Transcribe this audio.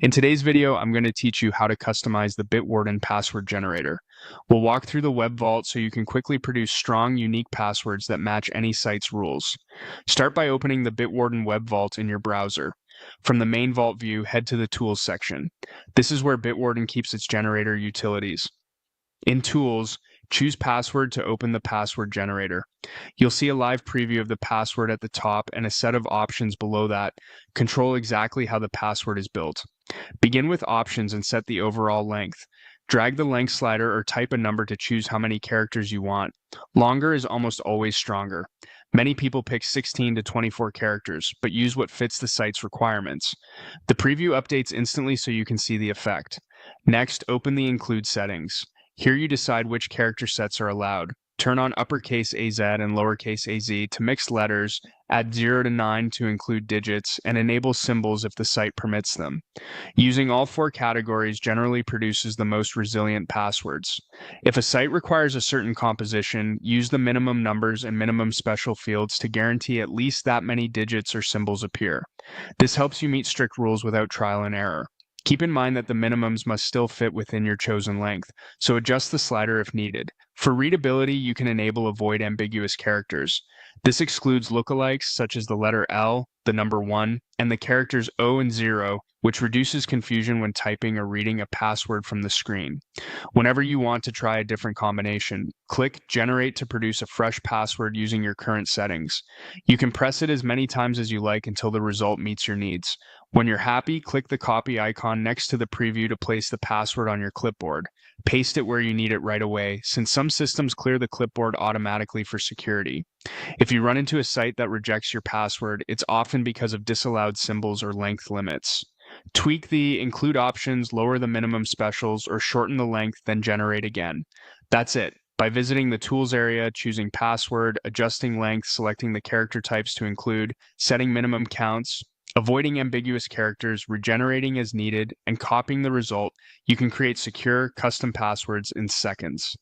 In today's video, I'm going to teach you how to customize the Bitwarden password generator. We'll walk through the web vault so you can quickly produce strong, unique passwords that match any site's rules. Start by opening the Bitwarden web vault in your browser. From the main vault view, head to the Tools section. This is where Bitwarden keeps its generator utilities. In Tools, choose Password to open the password generator. You'll see a live preview of the password at the top and a set of options below that control exactly how the password is built. Begin with options and set the overall length. Drag the length slider or type a number to choose how many characters you want. Longer is almost always stronger. Many people pick 16 to 24 characters, but use what fits the site's requirements. The preview updates instantly so you can see the effect. Next, open the Include settings. Here you decide which character sets are allowed. Turn on uppercase AZ and lowercase AZ to mix letters, add 0 to 9 to include digits, and enable symbols if the site permits them. Using all four categories generally produces the most resilient passwords. If a site requires a certain composition, use the minimum numbers and minimum special fields to guarantee at least that many digits or symbols appear. This helps you meet strict rules without trial and error. Keep in mind that the minimums must still fit within your chosen length, so adjust the slider if needed. For readability, you can enable Avoid ambiguous characters. This excludes lookalikes such as the letter L, the number 1, and the characters O and 0, which reduces confusion when typing or reading a password from the screen. Whenever you want to try a different combination, click Generate to produce a fresh password using your current settings. You can press it as many times as you like until the result meets your needs. When you're happy, click the copy icon next to the preview to place the password on your clipboard. Paste it where you need it right away, since some systems clear the clipboard automatically for security. If you run into a site that rejects your password, it's often because of disallowed symbols or length limits. Tweak the include options, lower the minimum specials, or shorten the length, then generate again. That's it. By visiting the Tools area, choosing Password, adjusting length, selecting the character types to include, setting minimum counts, avoiding ambiguous characters, regenerating as needed, and copying the result, you can create secure, custom passwords in seconds.